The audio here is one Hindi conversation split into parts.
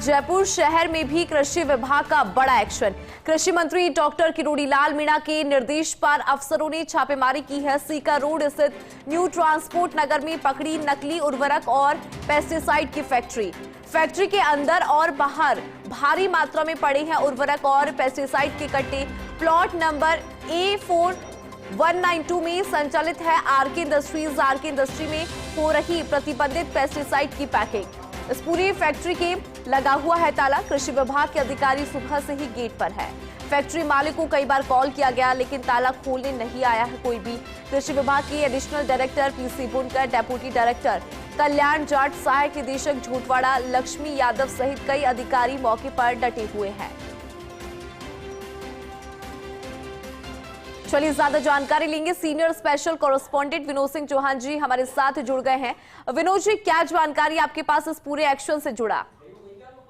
जयपुर शहर में भी कृषि विभाग का बड़ा एक्शन। कृषि मंत्री डॉक्टर किरोड़ी लाल मीणा के निर्देश पर अफसरों ने छापेमारी की है। सीकर रोड स्थित न्यू ट्रांसपोर्ट नगर में पकड़ी नकली उर्वरक और पेस्टिसाइड की फैक्ट्री के अंदर और बाहर भारी मात्रा में पड़े हैं उर्वरक और पेस्टिसाइड के कट्टे। प्लॉट नंबर A4192 में संचालित है आरके इंडस्ट्री में हो रही प्रतिबंधित पेस्टिसाइड की पैकिंग। इस पूरी फैक्ट्री के लगा हुआ है ताला। कृषि विभाग के अधिकारी सुबह से ही गेट पर है। फैक्ट्री मालिक को कई बार कॉल किया गया लेकिन ताला खोलने नहीं आया है कोई भी। कृषि विभाग के एडिशनल डायरेक्टर पीसी बुनकर, डेप्यूटी डायरेक्टर कल्याण जाट, सहायक निदेशक झोटवाड़ा लक्ष्मी यादव सहित कई अधिकारी मौके पर डटे हुए हैं। चलिए ज्यादा जानकारी लेंगे। Senior special correspondent Vinod Singh Chauhan ji हमारे साथ जुड़ गए हैं। विनोद जी, क्या जानकारी आपके पास इस पूरे एक्शन से जुड़ा?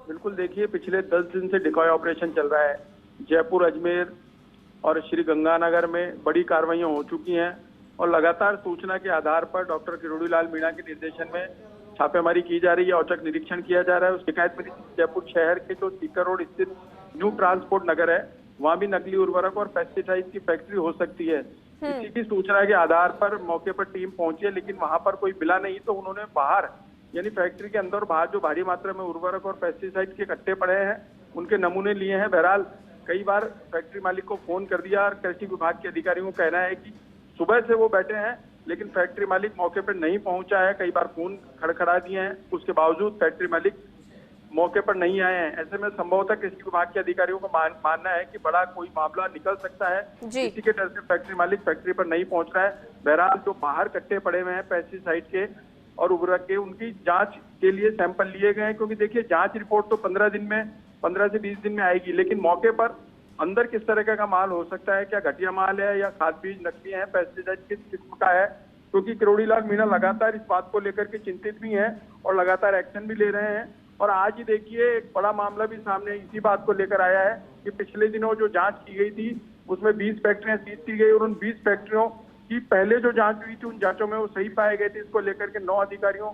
बिल्कुल, देखिए पिछले 10 दिन से डिकॉय ऑपरेशन चल रहा है। जयपुर, अजमेर और श्री गंगानगर में बड़ी कार्रवाइयां हो चुकी हैं और लगातार सूचना के आधार पर डॉक्टर किरोड़ी लाल मीणा के निर्देशन में छापेमारी की जा रही है। औचक निरीक्षण किया जा रहा है। उस शिकायत में जयपुर शहर के जो सीकर रोड स्थित न्यू ट्रांसपोर्ट नगर है, वहाँ भी नकली उर्वरक और पेस्टिसाइड की फैक्ट्री हो सकती है। इसी की सूचना के आधार पर मौके पर टीम पहुंची है, लेकिन वहां पर कोई मिला नहीं। तो उन्होंने बाहर यानी फैक्ट्री के अंदर और बाहर जो भारी मात्रा में उर्वरक और पेस्टिसाइड के कट्टे पड़े हैं, उनके नमूने लिए हैं। बहरहाल कई बार फैक्ट्री मालिक को फोन कर दिया और कृषि विभाग के अधिकारियों को कहना है कि सुबह से वो बैठे हैं, लेकिन फैक्ट्री मालिक मौके पर नहीं पहुंचा है। कई बार फोन खड़खड़ा दिए हैं, उसके बावजूद फैक्ट्री मालिक मौके पर नहीं आए हैं। ऐसे में संभवतः कृषि विभाग के अधिकारियों का मानना है कि बड़ा कोई मामला निकल सकता है। इसी के डर से फैक्ट्री मालिक फैक्ट्री पर नहीं पहुंच रहा है। बहरहाल जो बाहर कट्टे पड़े हुए हैं पेस्टिसाइड के और उर्वरक के, उनकी जांच के लिए सैंपल लिए गए हैं, क्योंकि देखिए जांच रिपोर्ट तो 15 से 20 दिन में आएगी, लेकिन मौके पर अंदर किस तरह का माल हो सकता है, क्या घटिया माल है या खाद बीज नकली है, पेस्टिसाइड किस किस्म का है, क्योंकि किरोड़ी लाल मीणा लगातार इस बात को लेकर के चिंतित भी हैं और लगातार एक्शन भी ले रहे हैं। और आज ही देखिए एक बड़ा मामला भी सामने इसी बात को लेकर आया है कि पिछले दिनों जो जांच की गई थी उसमें 20 फैक्ट्रियां सीज की गई और उन 20 फैक्ट्रियों की पहले जो जांच हुई थी उन जांचों में वो सही पाए गए थे। इसको लेकर के 9 अधिकारियों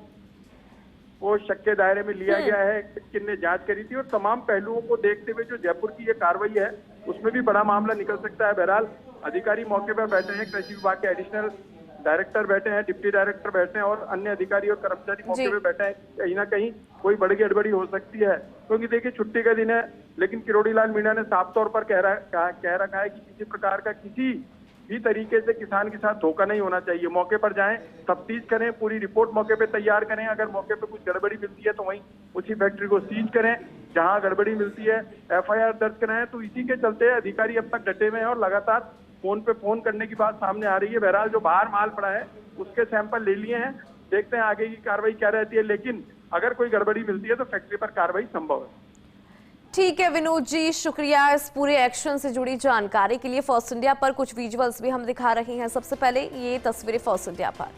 को शक के दायरे में लिया गया है, किसने जांच करी थी। और तमाम पहलुओं को देखते हुए जो जयपुर की ये कार्रवाई है उसमें भी बड़ा मामला निकल सकता है। बहरहाल अधिकारी मौके पर बैठे हैं, कृषि विभाग के एडिशनल डायरेक्टर बैठे हैं, डिप्टी डायरेक्टर बैठे हैं और अन्य अधिकारी और कर्मचारी मौके पे बैठे हैं। कहीं ना कहीं कोई बड़ी गड़बड़ी हो सकती है, क्योंकि देखिए छुट्टी का दिन है, लेकिन किरोड़ी लाल मीणा ने साफ तौर पर कह रखा है कि किसी प्रकार का किसी भी तरीके से किसान के साथ धोखा नहीं होना चाहिए। मौके पर जाएं, तफ्तीश करें, पूरी रिपोर्ट मौके पे तैयार करें। अगर मौके पे कुछ गड़बड़ी मिलती है तो वहीं उसी फैक्ट्री को सीज करें, जहां गड़बड़ी मिलती है FIR दर्ज कराएं। तो इसी के चलते अधिकारी अब तक डटे हुए हैं और लगातार फोन पे फोन करने की बात सामने आ रही है। बहरहाल जो बाहर माल पड़ा है उसके सैंपल ले लिए हैं, देखते हैं आगे की कार्रवाई क्या रहती है, लेकिन अगर कोई गड़बड़ी मिलती है तो फैक्ट्री पर कार्रवाई संभव है। ठीक है विनोद जी, शुक्रिया इस पूरे एक्शन से जुड़ी जानकारी के लिए। फर्स्ट इंडिया पर कुछ विजुअल्स भी हम दिखा रहे हैं। सबसे पहले ये तस्वीरें फर्स्ट इंडिया पर।